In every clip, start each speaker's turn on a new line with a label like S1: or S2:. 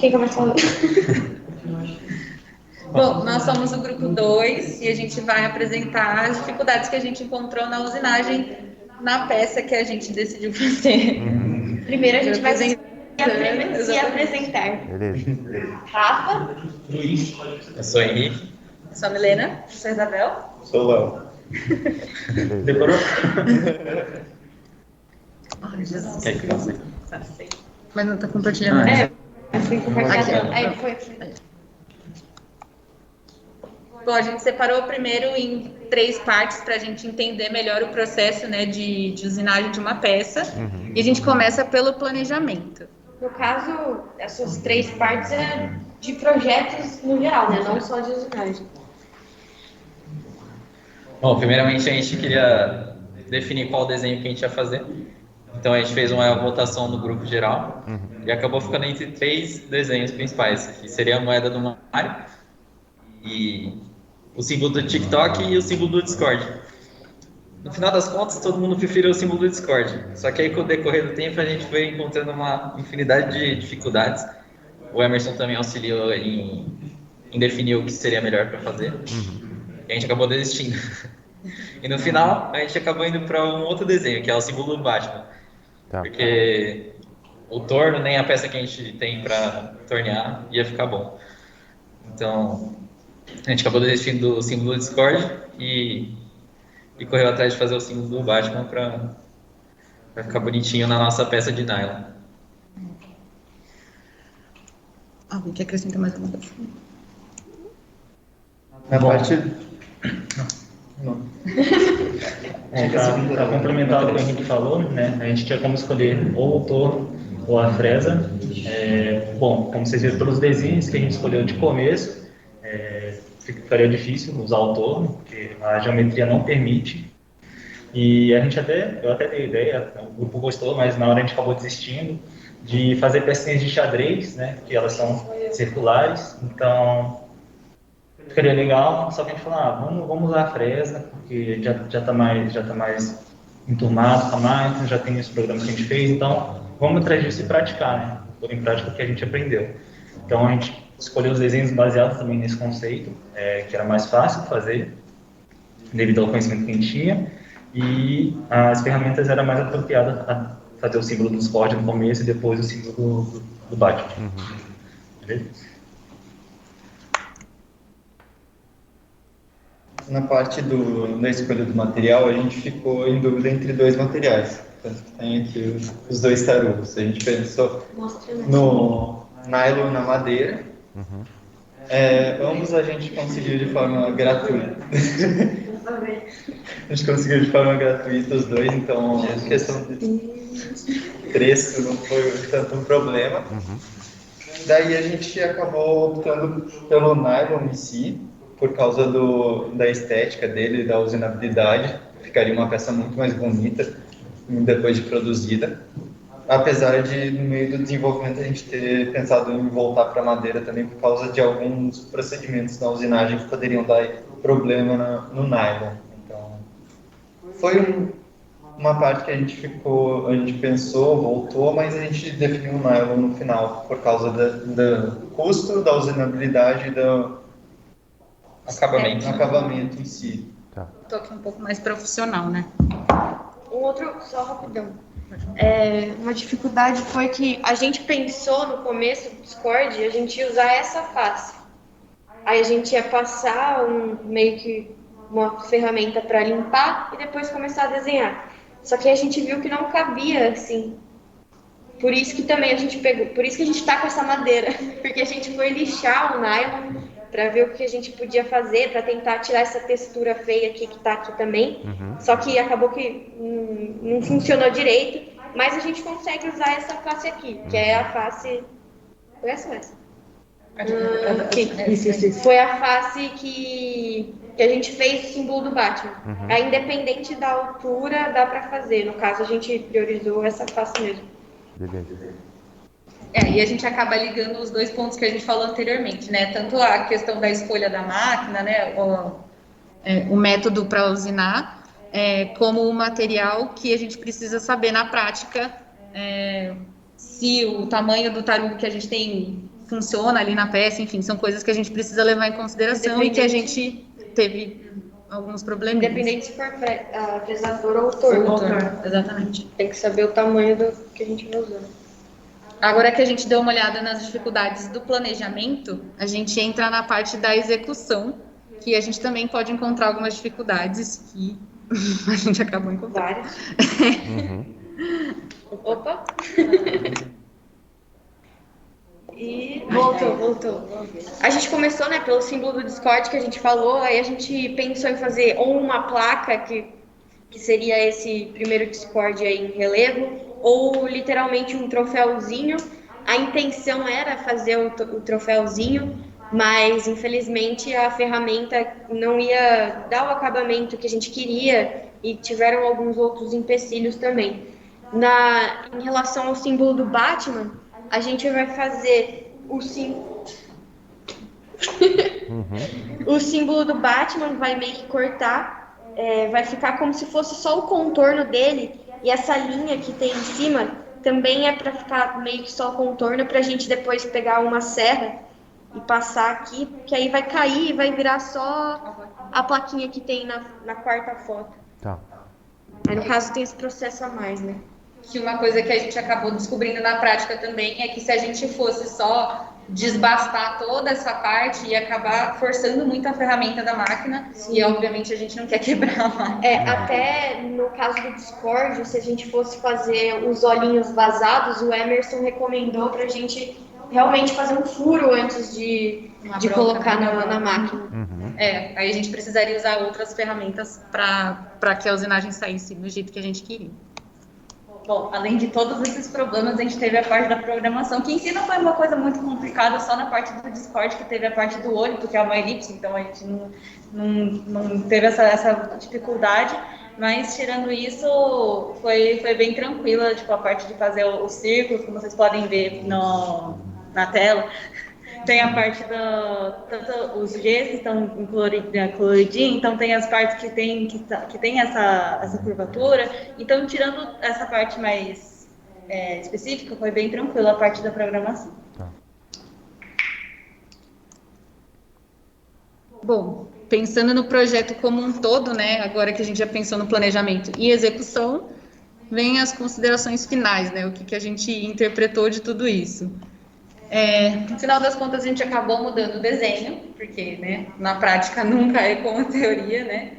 S1: Quem começou?
S2: Bom, nós somos o grupo 2 e a gente vai apresentar as dificuldades que a gente encontrou na usinagem na peça que a gente decidiu fazer.
S1: Primeiro a gente vai se
S2: Exatamente.
S1: apresentar.
S3: Beleza.
S1: Rafa,
S4: Luiz. Eu sou Henrique.
S2: Eu sou a Milena, sou a Isabel.
S5: Sou o Léo.
S3: Beleza.
S4: Decorou?
S2: Ai, Jesus.
S4: Quer que você?
S2: Mas não tá compartilhando.
S1: assim com o
S2: Aqui, ó.
S1: Aí foi.
S2: Bom, a gente separou primeiro em 3 partes para a gente entender melhor o processo, né, de usinagem de uma peça. E a gente começa pelo planejamento.
S1: No caso, essas 3 partes é de projetos no geral, né? Não só de usinagem.
S4: Bom, primeiramente a gente queria definir qual desenho que a gente ia fazer. Então a gente fez uma votação no grupo geral e acabou ficando entre 3 desenhos principais, que seria a moeda do Mario, e o símbolo do TikTok e o símbolo do Discord. No final das contas, todo mundo preferiu o símbolo do Discord. Só que aí, com o decorrer do tempo, a gente foi encontrando uma infinidade de dificuldades. O Emerson também auxiliou em definir o que seria melhor para fazer. E a gente acabou desistindo. E no final, a gente acabou indo para um outro desenho, que é o símbolo do Batman.
S3: Tá.
S4: Porque o torno, nem a peça que a gente tem para tornear, ia ficar bom. Então, a gente acabou desistindo do símbolo do Discord e correu atrás de fazer o símbolo do Batman para ficar bonitinho na nossa peça de nylon.
S2: Alguém quer acrescentar mais alguma coisa?
S5: Na parte... Não.
S6: Para complementar o que o Henrique falou, né, a gente tinha como escolher ou o torno ou a fresa. Bom, como vocês viram pelos desenhos que a gente escolheu de começo, ficaria difícil usar o torno, porque a geometria não permite. E eu até dei ideia, o grupo gostou, mas na hora a gente acabou desistindo de fazer pecinhas de xadrez, né, que elas são circulares, então ficaria legal, só que a gente falou, vamos usar a fresa, porque já tá mais enturmado com a máquina, já tem os programas que a gente fez, então vamos atrás disso e praticar, né, pôr em prática o que a gente aprendeu. Então a gente escolheu os desenhos baseados também nesse conceito, que era mais fácil fazer, devido ao conhecimento que a gente tinha, e as ferramentas eram mais apropriadas a fazer o símbolo do Discord no começo e depois o símbolo do Batman. Beleza?
S5: Na parte da escolha do material, a gente ficou em dúvida entre 2 materiais. Tanto que tem aqui os 2 tarugos. A gente pensou no nylon na madeira. Ambos a gente conseguiu de forma gratuita. A gente conseguiu de forma gratuita os 2, então a questão de preço não foi tanto um problema. Daí a gente acabou optando pelo nylon em si, por causa da estética dele, da usinabilidade. Ficaria uma peça muito mais bonita depois de produzida. Apesar de, no meio do desenvolvimento, a gente ter pensado em voltar para a madeira também por causa de alguns procedimentos na usinagem que poderiam dar problema no nylon. Então, foi uma parte que a gente pensou, voltou, mas a gente definiu o nylon no final por causa do custo, da usinabilidade e do acabamento em si.
S2: Tô aqui um pouco mais profissional, né?
S1: Só rapidão. Uma dificuldade foi que a gente pensou no começo do Discord, a gente ia usar essa face. Aí a gente ia passar meio que uma ferramenta para limpar e depois começar a desenhar. Só que a gente viu que não cabia assim. Por isso que também a gente pegou, por isso que a gente tá com essa madeira, porque a gente foi lixar o nylon para ver o que a gente podia fazer, para tentar tirar essa textura feia aqui que tá aqui também. Só que acabou que não funcionou direito, mas a gente consegue usar essa face aqui, que é a face... Foi essa ou essa? Isso. Foi a face que a gente fez o símbolo do Batman. Independente da altura, dá para fazer. No caso, a gente priorizou essa face mesmo.
S3: Beleza.
S2: E a gente acaba ligando os 2 pontos que a gente falou anteriormente, né? Tanto a questão da escolha da máquina, né? O método para usinar, como o material que a gente precisa saber na prática se o tamanho do tarugo que a gente tem funciona ali na peça, enfim, são coisas que a gente precisa levar em consideração e que a gente teve alguns problemas.
S1: Independente se for fresador ou torno.
S2: Exatamente.
S1: Tem que saber o tamanho do que a gente vai usar.
S2: Agora que a gente deu uma olhada nas dificuldades do planejamento, a gente entra na parte da execução, que a gente também pode encontrar algumas dificuldades que a gente acabou encontrando.
S1: Vários. Opa! E voltou. A gente começou, né, pelo símbolo do Discord que a gente falou, aí a gente pensou em fazer ou uma placa que seria esse primeiro Discord aí em relevo, ou literalmente um troféuzinho. A intenção era fazer o troféuzinho, mas infelizmente a ferramenta não ia dar o acabamento que a gente queria e tiveram alguns outros empecilhos também. Em relação ao símbolo do Batman, a gente vai fazer o símbolo do Batman, vai meio que cortar, vai ficar como se fosse só o contorno dele, e essa linha que tem em cima também é para ficar meio que só o contorno, para a gente depois pegar uma serra e passar aqui, que aí vai cair e vai virar só a plaquinha que tem na quarta foto.
S3: Tá.
S1: Aí no caso tem esse processo a mais, né?
S2: Que uma coisa que a gente acabou descobrindo na prática também é que se a gente fosse só desbastar toda essa parte e acabar forçando muito a ferramenta da máquina, e obviamente a gente não quer quebrar a máquina.
S1: Até no caso do Discord, se a gente fosse fazer os olhinhos vazados, o Emerson recomendou pra gente realmente fazer um furo antes de colocar na máquina.
S2: Aí a gente precisaria usar outras ferramentas para que a usinagem saísse do jeito que a gente queria. Bom, além de todos esses problemas, a gente teve a parte da programação, que em si não foi uma coisa muito complicada, só na parte do Discord que teve a parte do olho, porque é uma elipse, então a gente não teve essa dificuldade, mas tirando isso, foi bem tranquila, tipo, a parte de fazer os círculos, como vocês podem ver na tela. Tem a parte tanto os Gs que estão coloridinhos, então tem as partes que tem essa curvatura. Então, tirando essa parte mais específica, foi bem tranquila a parte da programação.
S3: Tá.
S2: Bom, pensando no projeto como um todo, né, agora que a gente já pensou no planejamento e execução, vem as considerações finais, né, o que a gente interpretou de tudo isso. No final das contas, a gente acabou mudando o desenho, porque, né, na prática nunca é como a teoria, né?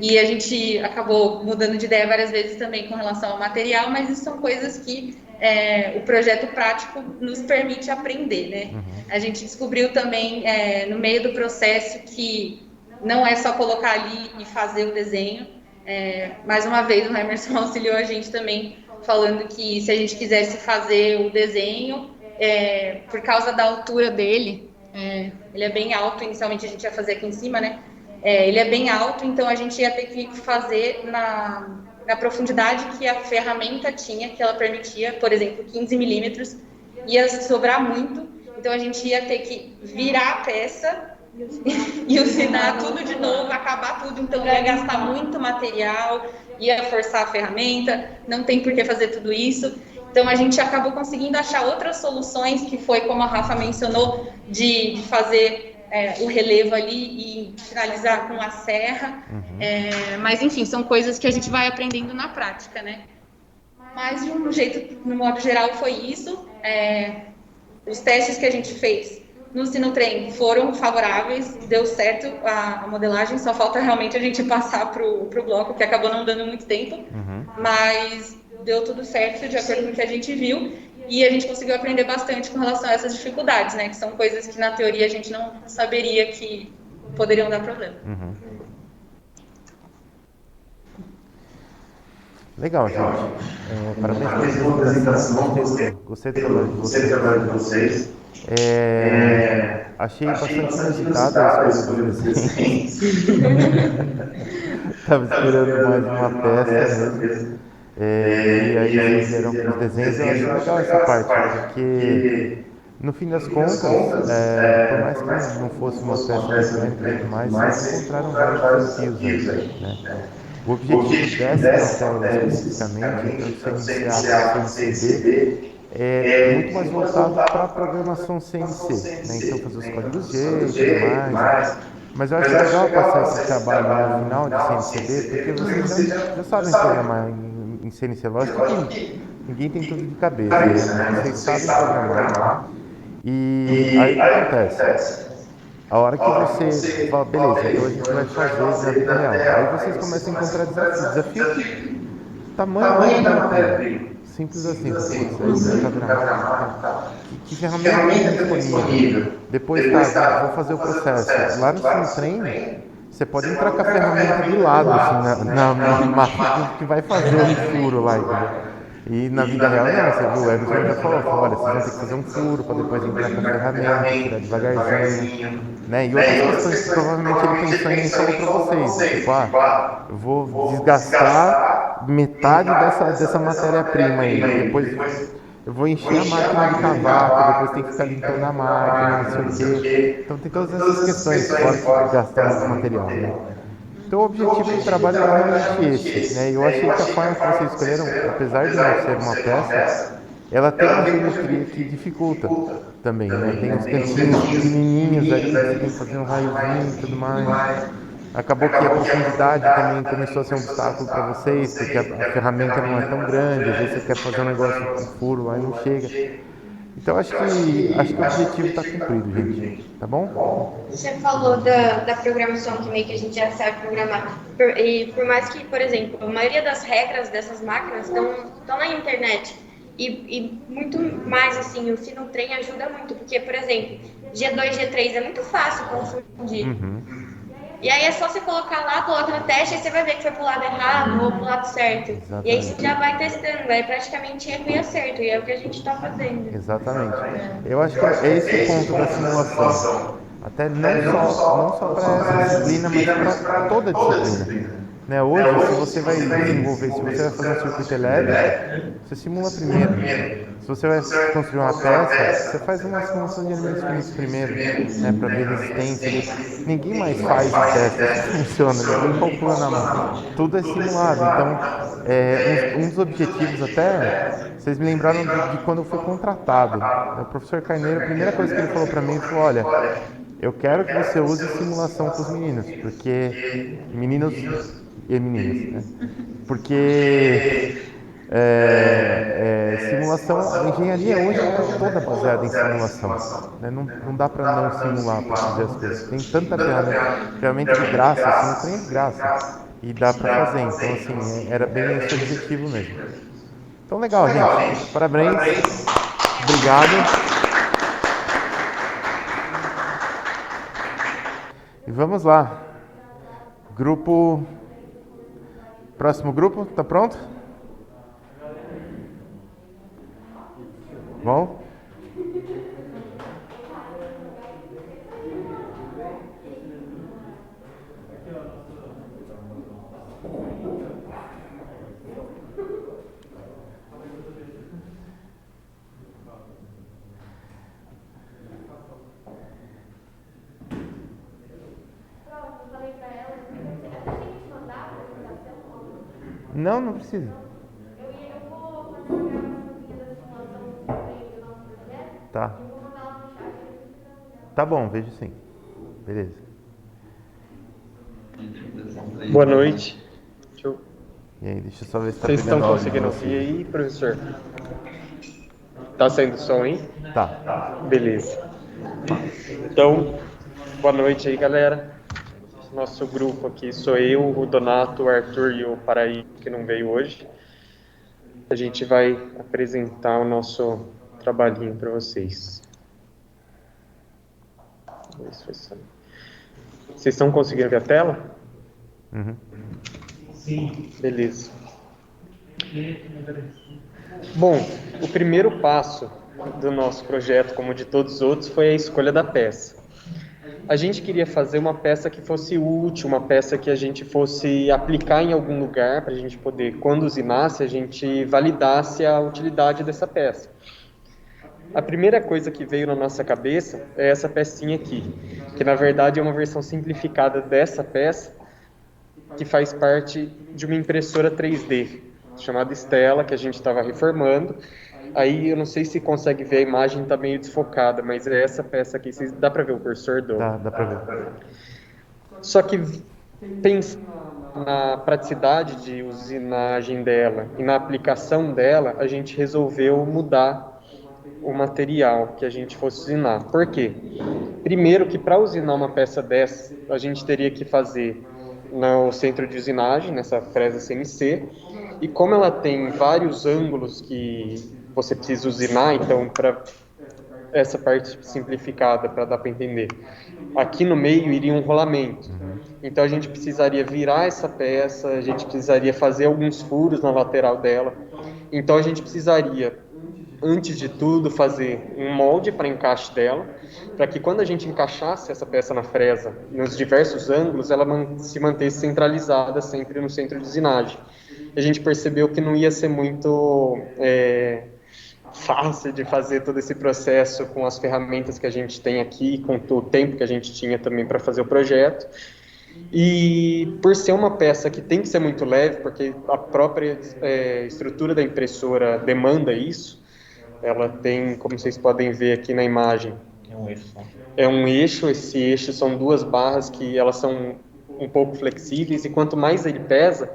S2: E a gente acabou mudando de ideia várias vezes também com relação ao material, mas isso são coisas que o projeto prático nos permite aprender, né? A gente descobriu também, no meio do processo, que não é só colocar ali e fazer o desenho. Mais uma vez, o Emerson auxiliou a gente também, falando que se a gente quisesse fazer o desenho, por causa da altura dele, ele é bem alto, inicialmente a gente ia fazer aqui em cima, né? Ele é bem alto, então a gente ia ter que fazer na profundidade que a ferramenta tinha, que ela permitia, por exemplo, 15 milímetros, ia sobrar muito, então a gente ia ter que virar a peça e usinar tudo de novo, acabar tudo, então ia gastar muito material, ia forçar a ferramenta, não tem por que fazer tudo isso. Então, a gente acabou conseguindo achar outras soluções, que foi, como a Rafa mencionou, de fazer o relevo ali e finalizar com a serra. Mas, enfim, são coisas que a gente vai aprendendo na prática, né? Mas, de um jeito, no modo geral, foi isso. Os testes que a gente fez no Sinotrem foram favoráveis, deu certo a modelagem, só falta realmente a gente passar para o bloco, que acabou não dando muito tempo. Mas deu tudo certo, de acordo com o que a gente viu, e a gente conseguiu aprender bastante com relação a essas dificuldades, né, que são coisas que na teoria a gente não saberia que poderiam dar problema.
S3: Legal, gente. Parabéns pela apresentação. Gostei do trabalho de vocês. Achei bastante inusitada a escolha dos desenhos. Estava esperando mais uma peça mesmo. E aí eles fizeram os desenhos. Eu acho legal essa parte, porque no fim das contas, por mais que não fosse uma peça eletrônica e tudo mais, eles encontraram vários desafios aí, né? O objetivo dessa tela especificamente é para você iniciar a PCB é muito mais voltado para a programação CNC, né? Então fazer os códigos G e tudo mais. Mas eu acho legal passar esse trabalho no final de CNCB, porque vocês já sabem programar em CNC. Lógico que ninguém tem tudo de cabeça, né? Mas vocês sabem programar. E aí o que acontece? A hora que você fala, beleza, então a gente vai fazer na vida real. Aí vocês começam a encontrar desafio que tamanho da matéria-prima. Simples assim, que ferramenta tem disponível? Depois, tá, vou fazer o processo. Lá no Simtrain, você pode entrar com a ferramenta do lado, assim, na máquina que vai fazer o furo lá, entendeu? E na vida real não, você viu, o Emerson já falou, olha, vocês vão ter que fazer um furo para depois entrar com a ferramenta, tirar devagarzinho, né? E outras questões que provavelmente ele pensou em falou para vocês, tipo, eu vou desgastar metade dessa matéria-prima aí, depois eu vou encher a máquina de cavaco, depois tem que ficar limpando a máquina, não sei o quê. Então tem todas essas questões, fora que gastar muito material, né? Então o objetivo do trabalho é realmente esse, né? Eu achei que a forma que vocês escolheram, apesar de não ser uma peça, ela tem uma geometria que dificulta também, né? Tem uns cantinhos pequenininhos ali, você tem que fazer um raiozinho e tudo mais. Acabou que a profundidade também começou a ser um obstáculo para vocês, porque a ferramenta não é tão grande, às vezes você quer fazer um negócio com furo lá e não chega. Então acho que o objetivo está cumprido, gente. Tá bom?
S1: Você falou da programação também, que a gente já sabe programar. E por mais que, por exemplo, a maioria das regras dessas máquinas estão na internet. E muito mais, assim, o Sinotrem ajuda muito. Porque, por exemplo, G2, G3 é muito fácil confundir. E aí é só você colocar lá, coloca no teste, aí você vai ver que foi pro lado errado ou pro lado certo.
S3: Exatamente.
S1: E aí você já vai testando, é praticamente erro e acerto, e é o que a gente está fazendo.
S3: Exatamente. Eu acho que é esse o ponto da simulação. Até não só para essa disciplina, mas para toda a disciplina. Né? Hoje, se você vai desenvolver, se você vai fazer um circuito elétrico, você simula primeiro. Se você vai construir uma peça, você faz uma simulação de elementos finitos primeiro, né, para ver resistência. Ninguém mais faz o teste, assim funciona, ninguém calcula na mão. Tudo é simulado. Então, um dos objetivos até, vocês me lembraram de quando eu fui contratado. O professor Carneiro, a primeira coisa que ele falou para mim, ele falou, olha, eu quero que você use simulação com os meninos, porque meninos e meninas, né? Porque simulação, a engenharia hoje é toda baseada em simulação, né? Não dá para não simular para fazer as coisas. Tem tanta ferramenta de graça, assim, não tem de graça e dá para fazer. Então, assim, era bem esse o objetivo mesmo. Então, legal, gente. Parabéns. Obrigado. E vamos lá. Próximo grupo, tá pronto? Bom? Não precisa.
S7: Eu vou fazer uma gravaçãozinha da simulação do nosso projeto.
S3: Tá.
S7: Eu vou mandar lá no chat.
S3: Tá bom, vejo sim. Beleza.
S8: Boa noite.
S3: E aí, deixa eu só ver se tá
S8: Vocês estão
S3: pegando
S8: conseguindo
S3: áudio.
S8: ouvir aí, professor? Tá saindo som aí?
S3: Tá.
S8: Beleza. Então, boa noite aí, galera. Nosso grupo aqui sou eu, o Donato, o Arthur e o Paraí, que não veio hoje. A gente vai apresentar o nosso trabalhinho para vocês. Vocês estão conseguindo ver a tela?
S3: Uhum.
S6: Sim.
S8: Beleza. Bom, o primeiro passo do nosso projeto, como de todos os outros, foi a escolha da peça. A gente queria fazer uma peça que fosse útil, uma peça que a gente fosse aplicar em algum lugar, para a gente poder, quando usinasse, a gente validasse a utilidade dessa peça. A primeira coisa que veio na nossa cabeça é essa pecinha aqui, que na verdade é uma versão simplificada dessa peça, que faz parte de uma impressora 3D, chamada Stella, que a gente estava reformando, Aí eu não sei se consegue ver, a imagem está meio desfocada, mas é essa peça aqui, dá para ver o cursor do...
S3: Dá pra ver.
S8: Só que pensando na praticidade de usinagem dela e na aplicação dela, a gente resolveu mudar o material que a gente fosse usinar. Por quê? Primeiro que para usinar uma peça dessa, a gente teria que fazer no centro de usinagem, nessa fresa CNC, e como ela tem vários ângulos que você precisa usinar, então para essa parte simplificada, para dar para entender, aqui no meio iria um rolamento. Então a gente precisaria virar essa peça, a gente precisaria fazer alguns furos na lateral dela. Então a gente precisaria, antes de tudo, fazer um molde para encaixe dela, para que quando a gente encaixasse essa peça na fresa, nos diversos ângulos, ela se mantesse centralizada sempre no centro de usinagem. A gente percebeu que não ia ser muito fácil de fazer todo esse processo com as ferramentas que a gente tem aqui, com o tempo que a gente tinha também para fazer o projeto. E por ser uma peça que tem que ser muito leve, porque a própria estrutura da impressora demanda isso, ela tem, como vocês podem ver aqui na imagem, é um eixo, esse eixo são duas barras que elas são um pouco flexíveis, e quanto mais ele pesa,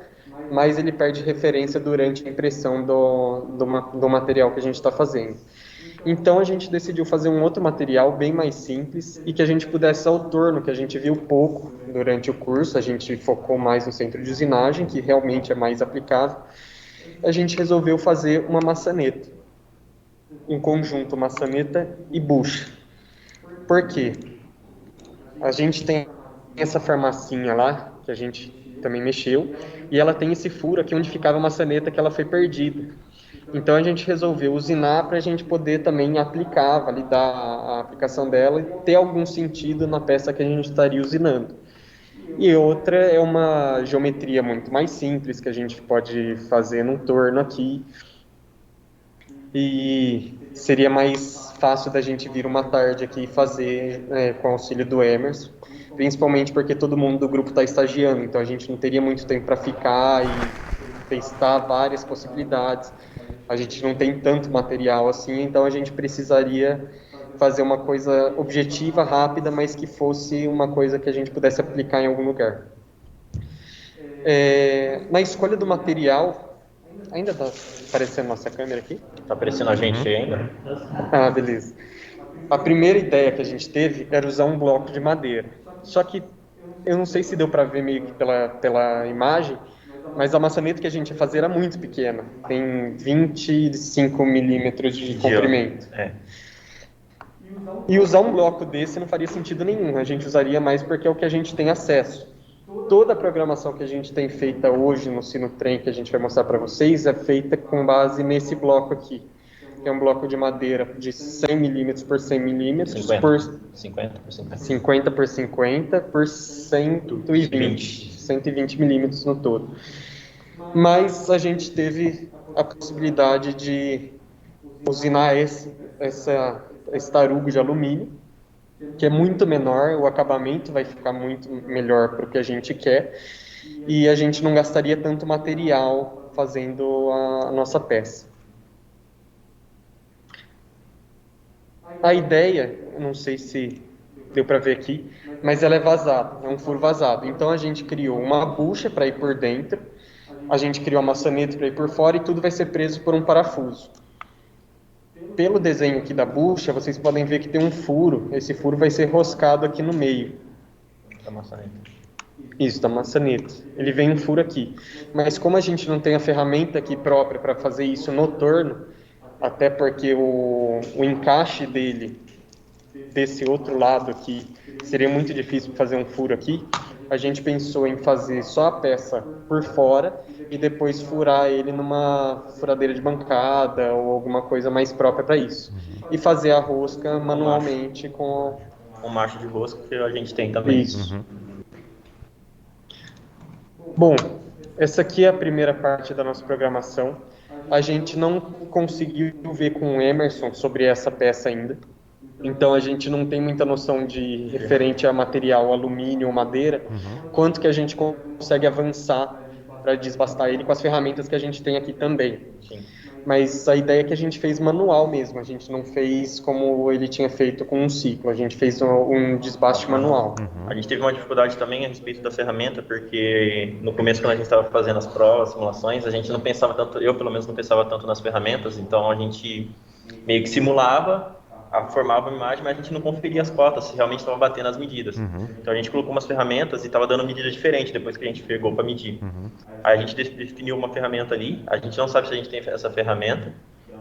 S8: mais ele perde referência durante a impressão do material que a gente está fazendo. Então a gente decidiu fazer um outro material bem mais simples e que a gente pudesse ao torno, que a gente viu pouco durante o curso, a gente focou mais no centro de usinagem, que realmente é mais aplicável. A gente resolveu fazer uma maçaneta, um conjunto maçaneta e bucha. Por quê? A gente tem essa farmacinha lá, que a gente também mexeu, e ela tem esse furo aqui onde ficava a maçaneta que ela foi perdida. Então a gente resolveu usinar para a gente poder também aplicar, validar a aplicação dela e ter algum sentido na peça que a gente estaria usinando. E outra é uma geometria muito mais simples que a gente pode fazer num torno aqui. E seria mais fácil da gente vir uma tarde aqui e fazer com o auxílio do Emerson, principalmente porque todo mundo do grupo está estagiando, então a gente não teria muito tempo para ficar e testar várias possibilidades. A gente não tem tanto material assim, então a gente precisaria fazer uma coisa objetiva, rápida, mas que fosse uma coisa que a gente pudesse aplicar em algum lugar. Na escolha do material, ainda está aparecendo nossa câmera aqui?
S9: Tá aparecendo a gente ainda?
S8: Ah, beleza. A primeira ideia que a gente teve era usar um bloco de madeira. Só que eu não sei se deu para ver meio que pela imagem, mas a maçaneta que a gente ia fazer era muito pequena. Tem 25 milímetros de comprimento. E usar um bloco desse não faria sentido nenhum. A gente usaria mais porque é o que a gente tem acesso. Toda a programação que a gente tem feita hoje no Sinotrem, que a gente vai mostrar para vocês, é feita com base nesse bloco aqui. Que é um bloco de madeira de 100 milímetros por 100 milímetros,
S9: 50 por 50.
S8: 50 por 50 por 120 milímetros no todo. Mas a gente teve a possibilidade de usinar esse tarugo de alumínio, que é muito menor, o acabamento vai ficar muito melhor para o que a gente quer, e a gente não gastaria tanto material fazendo a nossa peça. A ideia, não sei se deu para ver aqui, mas ela é vazada, é um furo vazado. Então a gente criou uma bucha para ir por dentro, a gente criou a maçaneta para ir por fora e tudo vai ser preso por um parafuso. Pelo desenho aqui da bucha, vocês podem ver que tem um furo, esse furo vai ser roscado aqui no meio.
S9: Da maçaneta.
S8: Isso, da maçaneta. Ele vem um furo aqui. Mas como a gente não tem a ferramenta aqui própria para fazer isso no torno, até porque o encaixe dele, desse outro lado aqui, seria muito difícil fazer um furo aqui, a gente pensou em fazer só a peça por fora e depois furar ele numa furadeira de bancada ou alguma coisa mais própria para isso. E fazer a rosca manualmente com
S9: o macho de rosca que a gente tem também.
S8: Isso. Bom, essa aqui é a primeira parte da nossa programação. A gente não conseguiu ver com o Emerson sobre essa peça ainda. Então a gente não tem muita noção de referente a material alumínio ou madeira, quanto que a gente consegue avançar para desbastar ele com as ferramentas que a gente tem aqui também.
S9: Sim.
S8: Mas a ideia é que a gente fez manual mesmo, a gente não fez como ele tinha feito com um ciclo, a gente fez um desbaste manual.
S9: A gente teve uma dificuldade também a respeito da ferramenta, porque no começo, quando a gente estava fazendo as provas, simulações, a gente não pensava tanto, eu pelo menos não pensava tanto nas ferramentas, então a gente meio que simulava, formava uma imagem, mas a gente não conferia as cotas, se realmente estava batendo as medidas. Então a gente colocou umas ferramentas e estava dando medidas diferentes depois que a gente pegou para medir. Aí a gente definiu uma ferramenta ali, a gente não sabe se a gente tem essa ferramenta,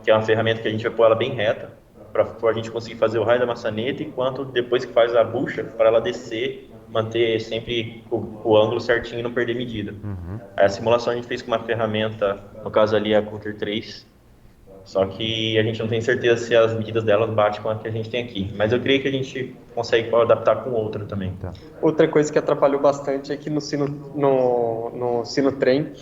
S9: que é uma ferramenta que a gente vai pôr ela bem reta, para a gente conseguir fazer o raio da maçaneta, enquanto depois que faz a bucha, para ela descer, manter sempre o ângulo certinho e não perder medida. Aí a simulação a gente fez com uma ferramenta, no caso ali a Counter 3, só que a gente não tem certeza se as medidas delas batem com a que a gente tem aqui. Mas eu creio que a gente consegue adaptar com outra também.
S8: Outra coisa que atrapalhou bastante é que no Sinotrem,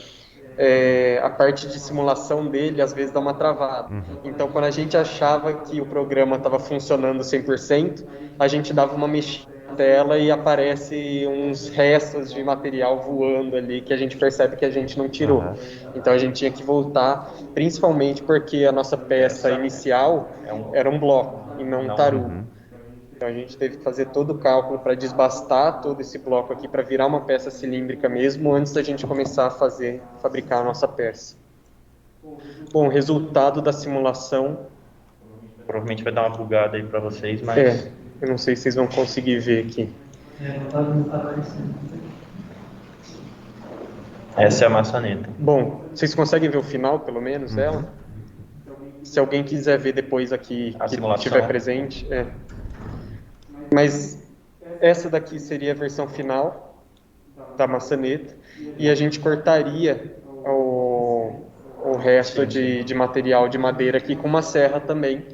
S8: a parte de simulação dele às vezes dá uma travada. Então, quando a gente achava que o programa estava funcionando 100%, a gente dava uma mexida na tela e aparece uns restos de material voando ali que a gente percebe que a gente não tirou. Então, a gente tinha que voltar, principalmente porque a nossa peça inicial era um bloco e não um tarugo. Então a gente teve que fazer todo o cálculo para desbastar todo esse bloco aqui para virar uma peça cilíndrica mesmo antes da gente começar a fabricar a nossa peça. Bom, resultado da simulação.
S9: Provavelmente vai dar uma bugada aí para vocês, mas...
S8: eu não sei se vocês vão conseguir ver aqui.
S6: Não tá aparecendo.
S9: Essa é a maçaneta.
S8: Bom, vocês conseguem ver o final, pelo menos, dela? Se alguém quiser ver depois aqui,
S9: A
S8: que
S9: simulação.
S8: estiver presente. Mas essa daqui seria a versão final da maçaneta e a gente cortaria o resto de material de madeira aqui com uma serra também,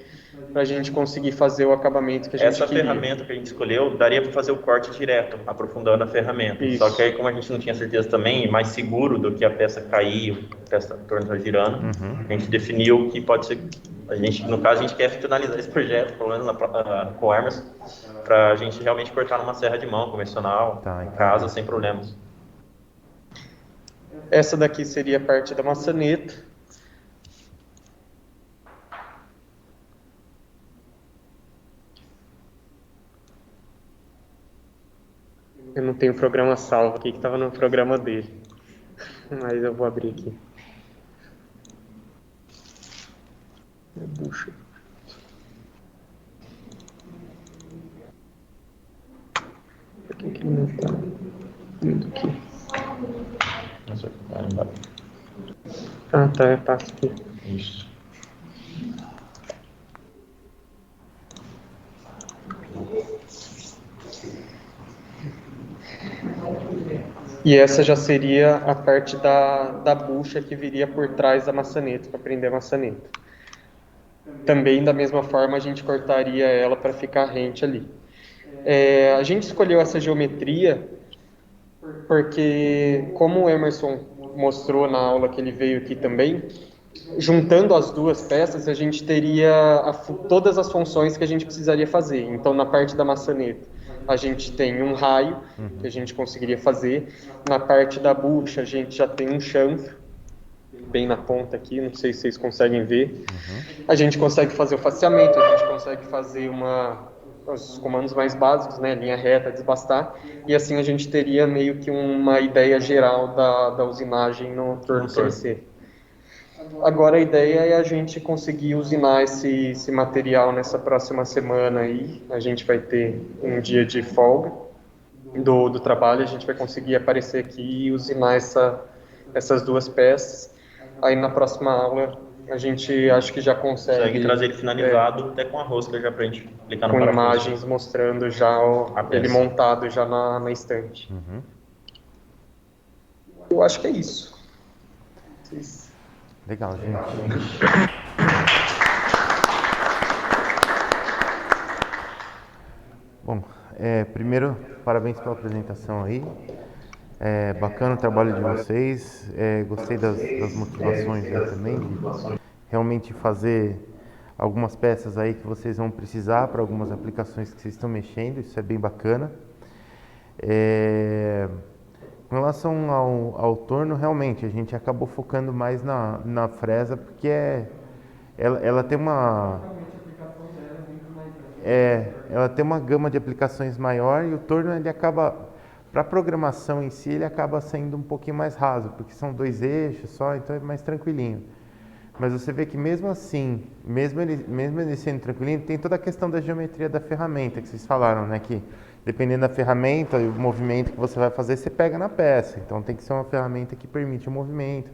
S8: para a gente conseguir fazer o acabamento que a gente
S9: Essa
S8: queria.
S9: ferramenta que a gente escolheu daria para fazer o corte direto, aprofundando a ferramenta.
S8: Isso.
S9: Só que aí, como a gente não tinha certeza também, mais seguro do que a peça cair, a peça torna estar girando, a gente definiu que pode ser... no caso, a gente quer finalizar esse projeto, pelo menos com o Emerson, para a gente realmente cortar numa serra de mão convencional, em casa, sem problemas.
S8: Essa daqui seria a parte da maçaneta. Eu não tenho o programa salvo aqui, que estava no programa dele. Mas eu vou abrir aqui. Puxa. Por que ele não está indo aqui? Ah, tá, passa aqui.
S9: Isso.
S8: E essa já seria a parte da bucha que viria por trás da maçaneta, para prender a maçaneta. Também, da mesma forma, a gente cortaria ela para ficar rente ali. A gente escolheu essa geometria porque, como o Emerson mostrou na aula que ele veio aqui também, juntando as duas peças, a gente teria todas as funções que a gente precisaria fazer. Então, na parte da maçaneta, a gente tem um raio, que a gente conseguiria fazer. Na parte da bucha, a gente já tem um chanfro, bem na ponta aqui, não sei se vocês conseguem ver. A gente consegue fazer o faceamento, a gente consegue fazer os comandos mais básicos, né, linha reta, desbastar, e assim a gente teria meio que uma ideia geral da usinagem no torno CNC. Agora a ideia é a gente conseguir usinar esse material nessa próxima semana aí. A gente vai ter um dia de folga do trabalho, a gente vai conseguir aparecer aqui e usinar essas duas peças. Aí na próxima aula a gente acho que já consegue
S9: trazer ele finalizado, até com a rosca já pra gente aplicar no
S8: com
S9: parafuso.
S8: imagens mostrando já ele montado já na estante. Eu acho que é isso.
S3: Legal, gente. Bom, primeiro, parabéns pela apresentação aí. Bacana o trabalho de vocês. Gostei das motivações aí também, de realmente fazer algumas peças aí que vocês vão precisar para algumas aplicações que vocês estão mexendo. Isso é bem bacana. Com relação ao torno, realmente, a gente acabou focando mais na fresa, porque ela tem ela tem uma gama de aplicações maior e o torno, ele acaba, para a programação em si, ele acaba sendo um pouquinho mais raso, porque são 2 eixos só, então é mais tranquilinho. Mas você vê que mesmo assim, mesmo ele sendo tranquilinho, tem toda a questão da geometria da ferramenta, que vocês falaram, né, que dependendo da ferramenta e o movimento que você vai fazer, você pega na peça. Então tem que ser uma ferramenta que permite o movimento.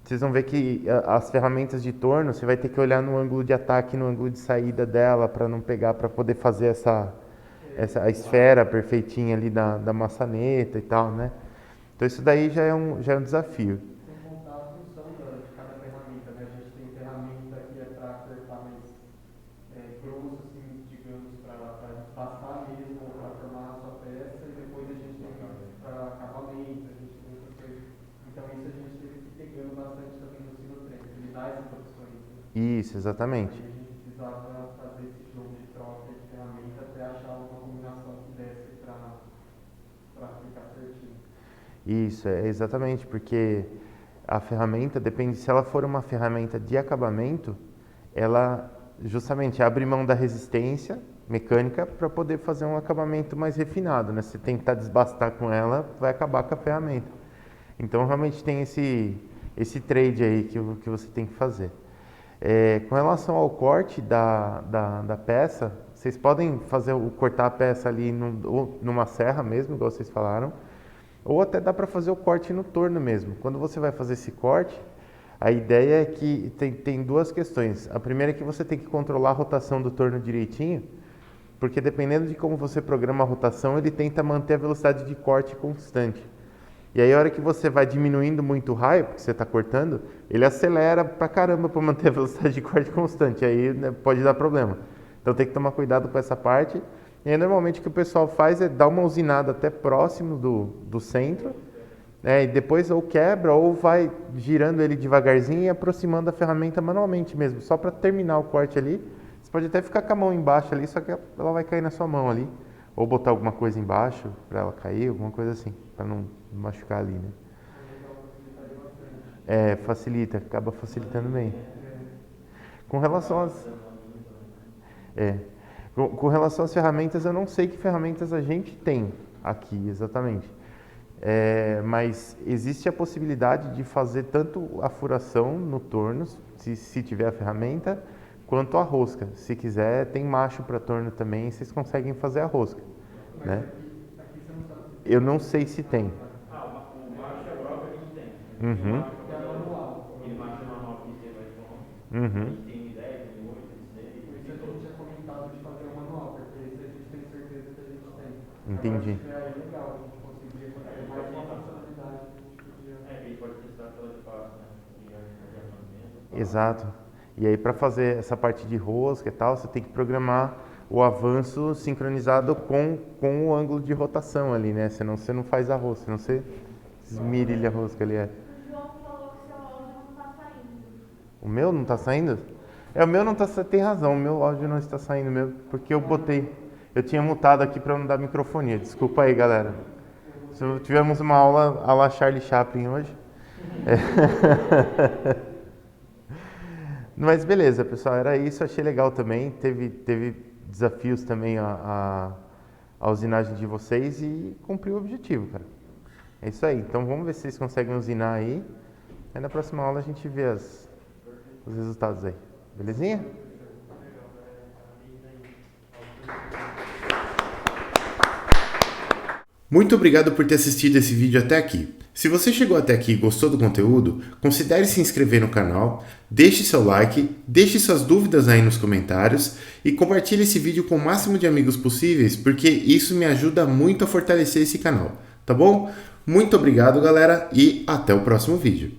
S3: Vocês vão ver que as ferramentas de torno, você vai ter que olhar no ângulo de ataque e no ângulo de saída dela para não pegar, para poder fazer a esfera perfeitinha ali da maçaneta e tal, né? Então isso daí já é um desafio.
S8: Sem contar a função de cada ferramenta, né? A gente tem ferramenta que é para apertar mais grosso, assim, digamos, para passar mesmo, para formar a sua peça, e depois a gente tem para acabamento, a gente tem outras coisas. Então isso a gente teve que ir pegando bastante também no Sinotrem, ele dá essas opções.
S3: Isso, exatamente.
S8: E a gente precisava fazer esse jogo de troca de ferramenta até achar uma combinação que desse para ficar certinho.
S3: Isso, exatamente, porque a ferramenta, depende, se ela for uma ferramenta de acabamento, ela justamente abre mão da resistência mecânica para poder fazer um acabamento mais refinado, né? Se tentar desbastar com ela, vai acabar com a ferramenta. Então, realmente tem esse trade aí que você tem que fazer. Com relação ao corte da peça, vocês podem cortar a peça ali numa serra mesmo, igual vocês falaram, ou até dá para fazer o corte no torno mesmo. Quando você vai fazer esse corte, a ideia é que tem 2 questões. A primeira é que você tem que controlar a rotação do torno direitinho, porque dependendo de como você programa a rotação, ele tenta manter a velocidade de corte constante. E aí a hora que você vai diminuindo muito o raio, porque você está cortando, ele acelera pra caramba para manter a velocidade de corte constante. Aí, né, pode dar problema. Então tem que tomar cuidado com essa parte. E aí normalmente o que o pessoal faz é dar uma usinada até próximo do centro, né, e depois ou quebra ou vai girando ele devagarzinho e aproximando a ferramenta manualmente mesmo, só para terminar o corte ali. Você pode até ficar com a mão embaixo ali, só que ela vai cair na sua mão ali. Ou botar alguma coisa embaixo para ela cair, alguma coisa assim, para não machucar ali, né? Facilita, acaba facilitando bem. Com relação às ferramentas, eu não sei que ferramentas a gente tem aqui exatamente. Mas existe a possibilidade de fazer tanto a furação no torno, se tiver a ferramenta, quanto a rosca. Se quiser, tem macho para torno também, vocês conseguem fazer a rosca, né? Eu não sei se tem.
S6: O macho é próprio, a gente tem.
S3: Uhum.
S6: Aquele macho manual que tem mais bom.
S3: Uhum.
S6: Tem 10, tem 8, tem 6.
S8: Por isso a gente tinha comentado de fazer o manual, porque esse a gente tem certeza que a gente tem.
S3: Entendi.
S8: Agora, se é legal, a gente conseguiria fazer mais uma funcionalidade que a gente podia.
S6: A gente pode testar pela de passo, né?
S3: Exato. E aí para fazer essa parte de rosca e tal, você tem que programar o avanço sincronizado com o ângulo de rotação ali, né? Senão você não faz a rosca, senão você esmirilha a rosca ali.
S7: O João falou que seu áudio não está saindo.
S3: O meu não está saindo? O meu não está saindo, tem razão, o meu áudio não está saindo mesmo, porque eu tinha mutado aqui para não dar microfonia. Desculpa aí, galera. Tivemos uma aula à la Charlie Chaplin hoje. Mas beleza, pessoal, era isso, achei legal também, teve desafios também a usinagem de vocês e cumpriu o objetivo, cara. É isso aí, então vamos ver se vocês conseguem usinar aí, aí na próxima aula a gente vê os resultados aí, belezinha?
S10: Muito obrigado por ter assistido esse vídeo até aqui. Se você chegou até aqui e gostou do conteúdo, considere se inscrever no canal, deixe seu like, deixe suas dúvidas aí nos comentários e compartilhe esse vídeo com o máximo de amigos possíveis, porque isso me ajuda muito a fortalecer esse canal, tá bom? Muito obrigado, galera, e até o próximo vídeo.